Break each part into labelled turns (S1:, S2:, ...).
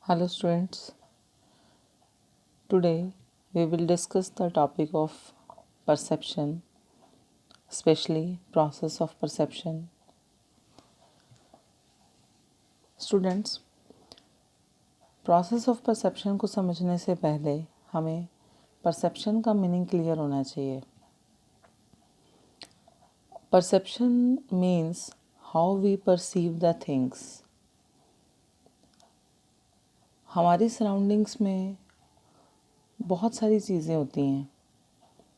S1: Hello students, today we will discuss the topic of perception, especially process of perception. Students, process of perception को समझने से पहले हमें perception का meaning clear होना चाहिए. Perception means how we perceive the things. हमारी surroundings में बहुत सारी चीज़ें होती हैं,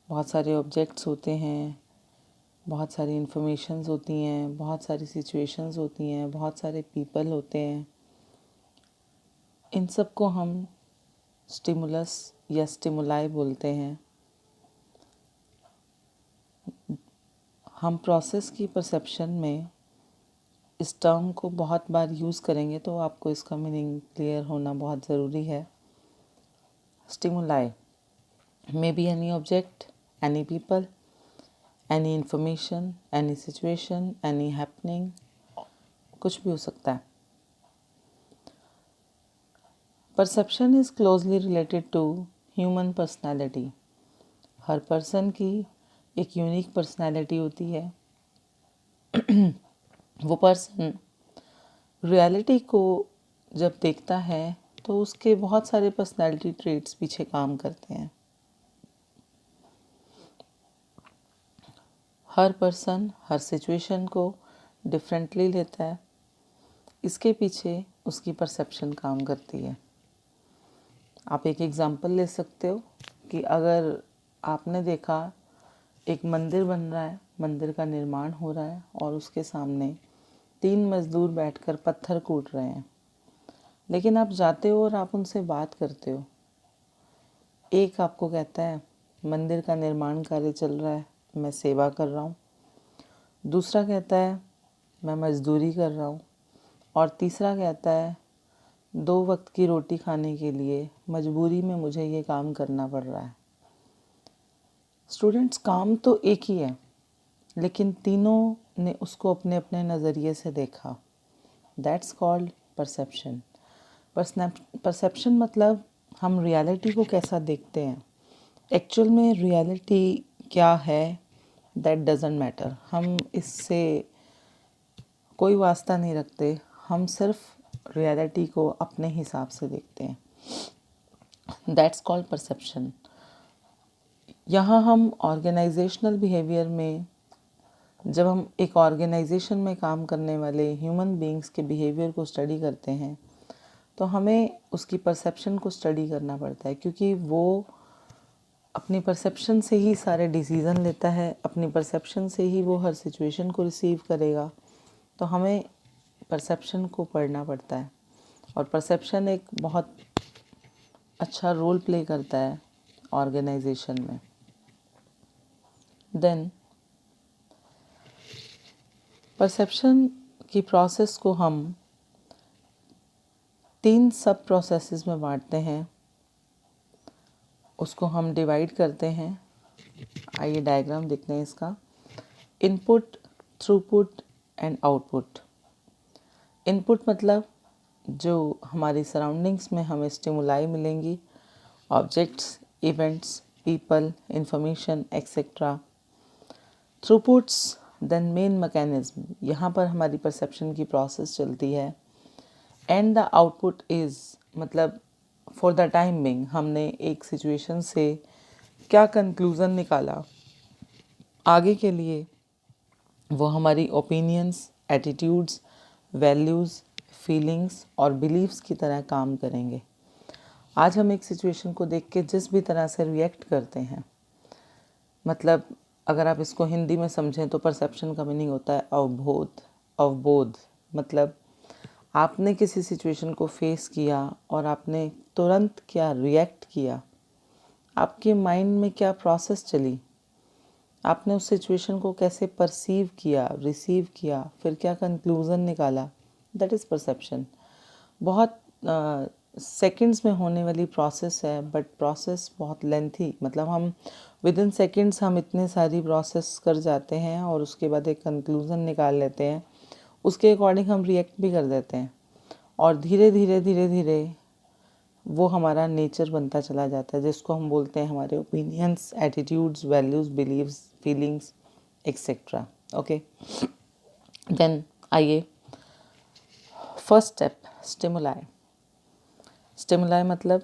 S1: बहुत सारे ऑब्जेक्ट्स होते हैं, बहुत सारी इन्फॉर्मेशंस होती हैं, बहुत सारी सिचुएशंस होती हैं, बहुत सारे पीपल होते हैं. इन सब को हम स्टिमुलस या स्टिमुलाई बोलते हैं. हम प्रोसेस की परसेप्शन में इस टर्म को बहुत बार यूज़ करेंगे तो आपको इसका मीनिंग क्लियर होना बहुत ज़रूरी है. Stimuli may be any object, any people, any information, any situation, any happening, कुछ भी हो सकता है. Perception is closely related to human personality. हर पर्सन की एक यूनिक पर्सनैलिटी होती है. वो पर्सन रियलिटी को जब देखता है तो उसके बहुत सारे पर्सनैलिटी ट्रेट्स पीछे काम करते हैं. हर पर्सन हर सिचुएशन को डिफरेंटली लेता है. इसके पीछे उसकी परसेप्शन काम करती है. आप एक एग्ज़ाम्पल ले सकते हो कि अगर आपने देखा एक मंदिर बन रहा है, मंदिर का निर्माण हो रहा है और उसके सामने 3 मज़दूर बैठकर पत्थर कूट रहे हैं. लेकिन आप जाते हो और आप उनसे बात करते हो. एक आपको कहता है मंदिर का निर्माण कार्य चल रहा है, मैं सेवा कर रहा हूँ. दूसरा कहता है मैं मज़दूरी कर रहा हूँ. और तीसरा कहता है 2 वक्त की रोटी खाने के लिए मजबूरी में मुझे ये काम करना पड़ रहा है. स्टूडेंट्स, काम तो एक ही है लेकिन तीनों ने उसको अपने अपने नज़रिए से देखा. That's called perception. परसेप्शन मतलब हम रियलिटी को कैसा देखते हैं. एक्चुअल में रियलिटी क्या है दैट डजंट मैटर. हम इससे कोई वास्ता नहीं रखते. हम सिर्फ रियलिटी को अपने हिसाब से देखते हैं. That's called perception. यहाँ हम ऑर्गेनाइजेशनल बिहेवियर में जब हम एक ऑर्गेनाइजेशन में काम करने वाले ह्यूमन बीइंग्स के बिहेवियर को स्टडी करते हैं तो हमें उसकी परसेप्शन को स्टडी करना पड़ता है, क्योंकि वो अपनी परसेप्शन से ही सारे डिसीज़न लेता है. अपनी परसेप्शन से ही वो हर सिचुएशन को रिसीव करेगा. तो हमें परसेप्शन को पढ़ना पड़ता है और परसेप्शन एक बहुत अच्छा रोल प्ले करता है ऑर्गेनाइजेशन में. देन परसेप्शन की प्रोसेस को हम 3 सब प्रोसेसेस में बांटते हैं. उसको हम डिवाइड करते हैं. आइए डायग्राम देखते हैं इसका. Input, throughput and output. Input मतलब जो हमारी सराउंडिंग्स में हमें स्टिमुलाई मिलेंगी, objects, events, people, information etcetera. Throughputs then main mechanism. यहाँ पर हमारी परसेप्शन की प्रोसेस चलती है. एंड द आउटपुट इज़ मतलब फॉर द टाइम बिंग हमने एक सिचुएशन से क्या कंक्लूज़न निकाला, आगे के लिए वो हमारी ओपिनियंस, एटीट्यूड्स, वैल्यूज़, फीलिंग्स और बिलीव्स की तरह काम करेंगे. आज हम एक सिचुएशन को देख के जिस भी तरह से रिएक्ट करते हैं, मतलब अगर आप इसको हिंदी में समझें तो परसेप्शन का मीनिंग होता है अवबोध. अवबोध मतलब आपने किसी सिचुएशन को फेस किया और आपने तुरंत क्या रिएक्ट किया, आपके माइंड में क्या प्रोसेस चली, आपने उस सिचुएशन को कैसे परसीव किया, रिसीव किया, फिर क्या कंक्लूज़न निकाला. That is perception. बहुत सेकंड्स में होने वाली प्रोसेस है, बट प्रोसेस बहुत लेंथी. मतलब हम विद इन सेकंड्स हम इतने सारी प्रोसेस कर जाते हैं और उसके बाद एक कंक्लूज़न निकाल लेते हैं. उसके अकॉर्डिंग हम रिएक्ट भी कर देते हैं और धीरे धीरे धीरे धीरे वो हमारा नेचर बनता चला जाता है, जिसको हम बोलते हैं हमारे opinions, attitudes, values, beliefs, feelings etcetera. Okay, then आइए फर्स्ट स्टेप, स्टिमुलाई। स्टिमुलाई मतलब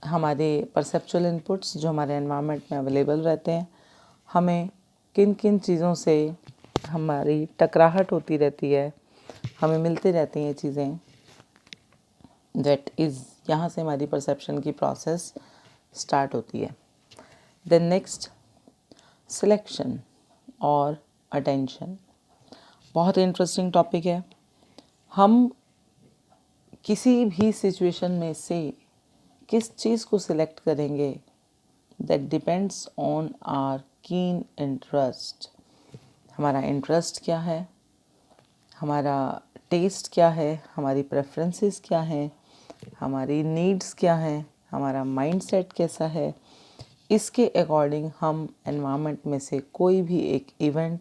S1: हमारे परसेप्चुअल इनपुट्स जो हमारे एनवायरनमेंट में अवेलेबल रहते हैं। हमें किन किन चीज़ों से हमारी टकराहट होती रहती है, हमें मिलती रहती हैं चीज़ें, दैट इज़ यहाँ से हमारी परसेप्शन की प्रोसेस स्टार्ट होती है। देन नेक्स्ट, सिलेक्शन और अटेंशन। बहुत इंटरेस्टिंग टॉपिक है। हम किसी भी सिचुएशन में से किस चीज़ को सिलेक्ट करेंगे, that depends on our keen interest. हमारा इंटरेस्ट क्या है, हमारा टेस्ट क्या है, हमारी प्रेफरेंसेस क्या हैं, हमारी नीड्स क्या हैं, हमारा माइंडसेट कैसा है, इसके अकॉर्डिंग हम एनवायरनमेंट में से कोई भी एक इवेंट,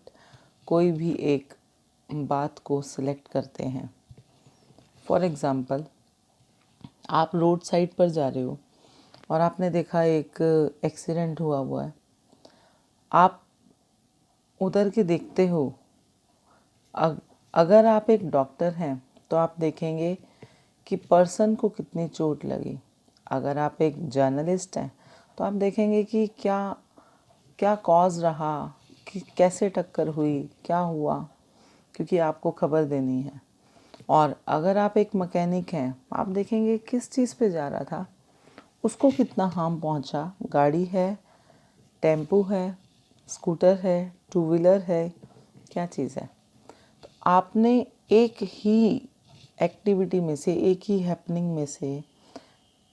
S1: कोई भी एक बात को सिलेक्ट करते हैं। फॉर एग्ज़ाम्पल, आप रोड साइड पर जा रहे हो और आपने देखा एक एक्सीडेंट हुआ है। आप उधर के देखते हो, अगर आप एक डॉक्टर हैं तो आप देखेंगे कि पर्सन को कितनी चोट लगी। अगर आप एक जर्नलिस्ट हैं तो आप देखेंगे कि क्या क्या कॉज रहा, कि कैसे टक्कर हुई, क्या हुआ, क्योंकि आपको खबर देनी है। और अगर आप एक मैकेनिक हैं, आप देखेंगे किस चीज़ पे जा रहा था, उसको कितना हार्म पहुंचा, गाड़ी है, टेम्पू है, स्कूटर है, टू व्हीलर है, क्या चीज़ है। तो आपने एक ही एक्टिविटी में से, एक ही हैपनिंग में से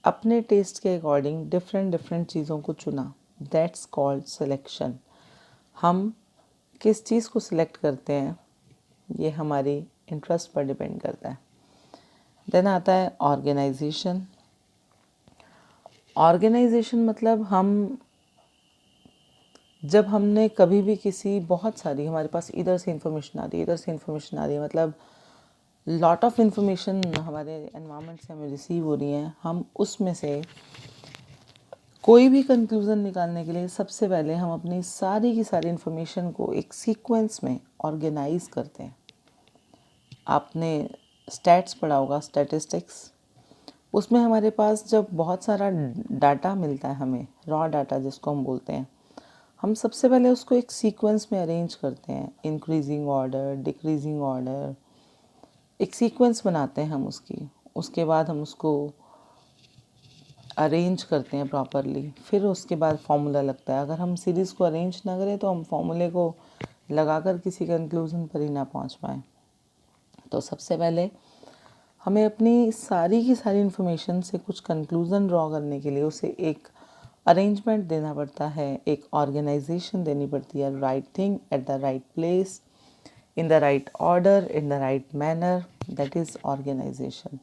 S1: अपने टेस्ट के अकॉर्डिंग डिफरेंट चीज़ों को चुना। That's called selection. हम किस चीज़ को सिलेक्ट करते हैं ये हमारी इंटरेस्ट पर डिपेंड करता है। देन आता है ऑर्गेनाइजेशन। ऑर्गेनाइजेशन मतलब जब हमने कभी भी किसी, बहुत सारी हमारे पास इधर से इंफॉर्मेशन आ रही है, इधर से इंफॉर्मेशन आ रही है, मतलब लॉट ऑफ इंफॉर्मेशन हमारे एनवायरनमेंट से हमें रिसीव हो रही है। हम उसमें से कोई भी कंक्लूज़न निकालने के लिए सबसे पहले हम अपनी सारी की सारी इंफॉर्मेशन को एक सीक्वेंस में ऑर्गेनाइज करते हैं। आपने स्टैट्स पढ़ा होगा, स्टैटिस्टिक्स। उसमें हमारे पास जब बहुत सारा डाटा मिलता है, हमें रॉ डाटा जिसको हम बोलते हैं, हम सबसे पहले उसको एक सीक्वेंस में अरेंज करते हैं, इंक्रीजिंग ऑर्डर, डिक्रीजिंग ऑर्डर, एक सीक्वेंस बनाते हैं हम उसकी। उसके बाद हम उसको अरेंज करते हैं प्रॉपरली, फिर उसके बाद फॉर्मूला लगता है। अगर हम सीरीज़ को अरेंज ना करें तो हम फॉर्मूले को लगाकर किसी कंक्लूज़न पर ही ना पहुंच पाएँ। तो सबसे पहले हमें अपनी सारी की सारी इन्फॉर्मेशन से कुछ कंक्लूज़न ड्रॉ करने के लिए उसे एक अरेंजमेंट देना पड़ता है, एक ऑर्गेनाइजेशन देनी पड़ती है। Right thing at the right place, in the right order, in the right manner, that is organisation.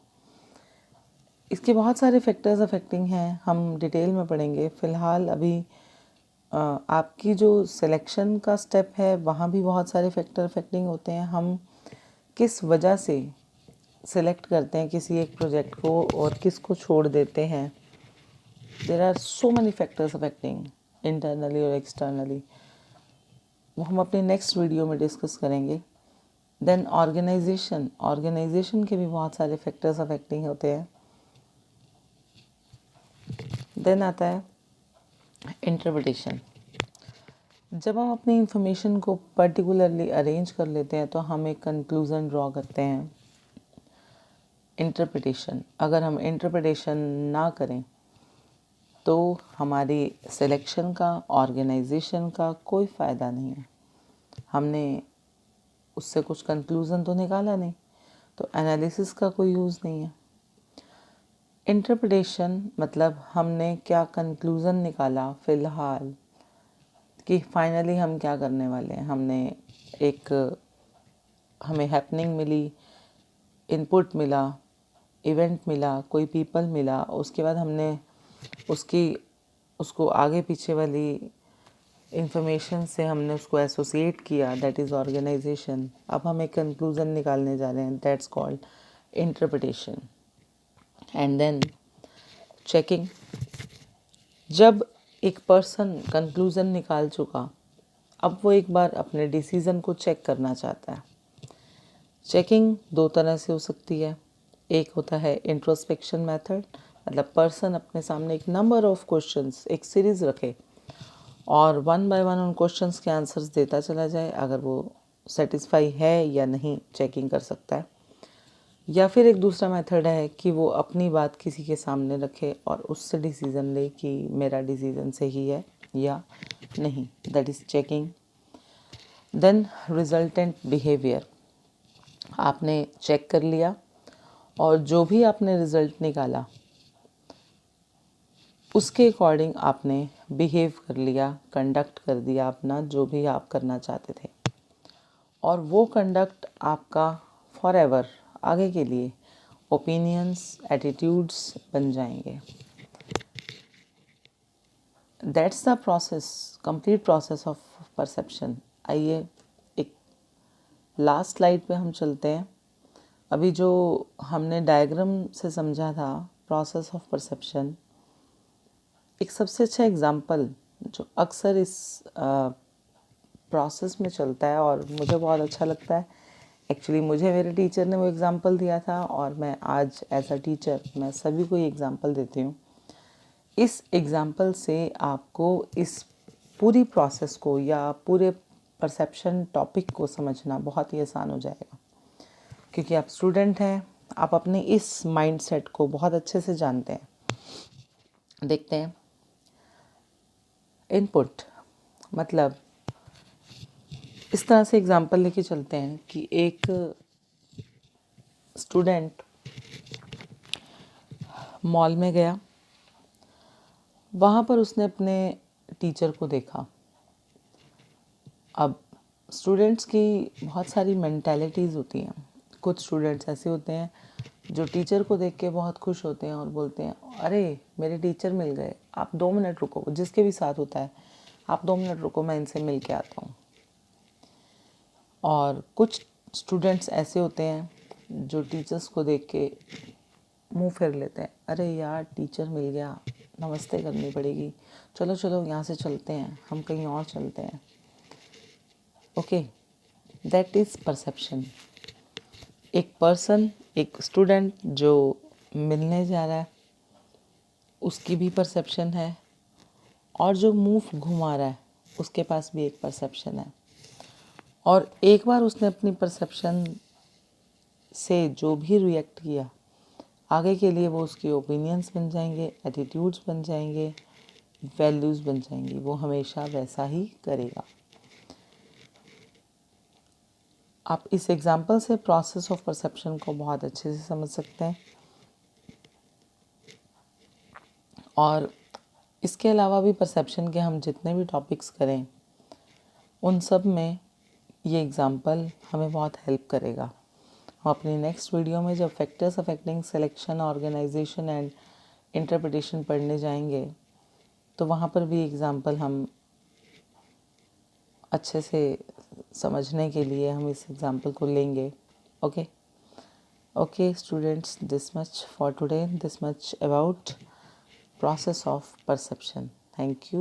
S1: इसके बहुत सारे फैक्टर्स अफेक्टिंग हैं, हम डिटेल में पढ़ेंगे। फ़िलहाल अभी आपकी जो सिलेक्शन का स्टेप है वहाँ भी बहुत सारे फैक्टर अफेक्टिंग होते हैं। हम किस वजह से सिलेक्ट करते हैं किसी एक प्रोजेक्ट को और किसको छोड़ देते हैं, there are so many factors affecting internally और एक्सटर्नली। वो हम अपने नेक्स्ट वीडियो में डिस्कस करेंगे। देन ऑर्गेनाइजेशन के भी बहुत सारे फैक्टर्स अफेक्टिंग होते हैं। देन आता है इंटरप्रिटेशन। जब हम अपनी इंफॉर्मेशन को पर्टिकुलरली अरेंज कर लेते हैं तो हम एक कंक्लूज़न ड्रॉ करते हैं। इंटरप्रिटेशन, अगर हम इंटरप्रिटेशन ना करें तो हमारी सिलेक्शन का, ऑर्गेनाइजेशन का कोई फ़ायदा नहीं है। हमने उससे कुछ कंक्लूज़न तो निकाला नहीं, तो एनालिसिस का कोई यूज़ नहीं है। इंटरप्रिटेशन मतलब हमने क्या कंक्लूज़न निकाला फ़िलहाल, कि फाइनली हम क्या करने वाले हैं। हमें हैपनिंग मिली, इनपुट मिला, इवेंट मिला, कोई पीपल मिला, उसके बाद हमने उसको आगे पीछे वाली इंफॉर्मेशन से हमने उसको एसोसिएट किया, दैट इज़ ऑर्गेनाइजेशन। अब हम एक कंक्लूज़न निकालने जा रहे हैं, that's called interpretation. And then checking, जब एक पर्सन कंक्लूज़न निकाल चुका, अब वो एक बार अपने डिसीज़न को चेक करना चाहता है। चेकिंग दो तरह से हो सकती है। एक होता है इंट्रोस्पेक्शन मेथड, मतलब पर्सन अपने सामने एक नंबर ऑफ क्वेश्चंस, एक सीरीज़ रखे और वन बाय वन उन क्वेश्चंस के आंसर्स देता चला जाए। अगर वो सेटिस्फाई है या नहीं चेकिंग कर सकता है। या फिर एक दूसरा मेथड है कि वो अपनी बात किसी के सामने रखे और उससे डिसीज़न ले कि मेरा डिसीज़न सही है या नहीं, that is checking. Then resultant behaviour, आपने चेक कर लिया और जो भी आपने रिज़ल्ट निकाला उसके अकॉर्डिंग आपने बिहेव कर लिया, कंडक्ट कर दिया अपना जो भी आप करना चाहते थे, और वो कंडक्ट आपका फॉर एवर आगे के लिए ओपिनियंस, एटीट्यूड्स बन जाएंगे। That's the process, complete process of perception. आइए एक लास्ट स्लाइड पे हम चलते हैं। अभी जो हमने डायग्राम से समझा था प्रोसेस ऑफ परसेप्शन, एक सबसे अच्छा एग्जांपल जो अक्सर इस प्रोसेस में चलता है और मुझे बहुत अच्छा लगता है, एक्चुअली मुझे मेरे टीचर ने वो एग्ज़ाम्पल दिया था और मैं आज एज अ टीचर मैं सभी को ये एग्ज़ाम्पल देती हूँ। इस एग्ज़ाम्पल से आपको इस पूरी प्रोसेस को या पूरे परसेप्शन टॉपिक को समझना बहुत ही आसान हो जाएगा, क्योंकि आप स्टूडेंट हैं, आप अपने इस माइंडसेट को बहुत अच्छे से जानते हैं। देखते हैं, इनपुट मतलब इस तरह से एग्ज़ाम्पल लेके चलते हैं कि एक स्टूडेंट मॉल में गया, वहाँ पर उसने अपने टीचर को देखा। अब स्टूडेंट्स की बहुत सारी मेंटालिटीज़ होती हैं। कुछ स्टूडेंट्स ऐसे होते हैं जो टीचर को देख के बहुत खुश होते हैं और बोलते हैं, अरे मेरे टीचर मिल गए, आप 2 मिनट रुको, जिसके भी साथ होता है, आप 2 मिनट रुको, मैं इनसे मिल के आता हूँ। और कुछ स्टूडेंट्स ऐसे होते हैं जो टीचर्स को देख के मुंह फेर लेते हैं, अरे यार टीचर मिल गया, नमस्ते करनी पड़ेगी, चलो चलो यहाँ से चलते हैं, हम कहीं और चलते हैं। Okay, that is perception. एक पर्सन, एक स्टूडेंट जो मिलने जा रहा है उसकी भी परसेप्शन है, और जो मुंह घुमा रहा है उसके पास भी एक परसेप्शन है। और एक बार उसने अपनी परसेप्शन से जो भी रिएक्ट किया, आगे के लिए वो उसके ओपिनियंस बन जाएंगे, एटीट्यूड्स बन जाएंगे, वैल्यूज़ बन जाएंगी, वो हमेशा वैसा ही करेगा। आप इस एग्जाम्पल से प्रोसेस ऑफ परसेप्शन को बहुत अच्छे से समझ सकते हैं। और इसके अलावा भी परसेप्शन के हम जितने भी टॉपिक्स करें उन सब में ये एग्ज़ाम्पल हमें बहुत हेल्प करेगा। हम अपनी नेक्स्ट वीडियो में जब factors affecting selection, organisation and interpretation पढ़ने जाएंगे तो वहाँ पर भी एग्ज़ाम्पल हम अच्छे से समझने के लिए हम इस एग्ज़ाम्पल को लेंगे। Okay students, this much for today, this much about process of perception. Thank you.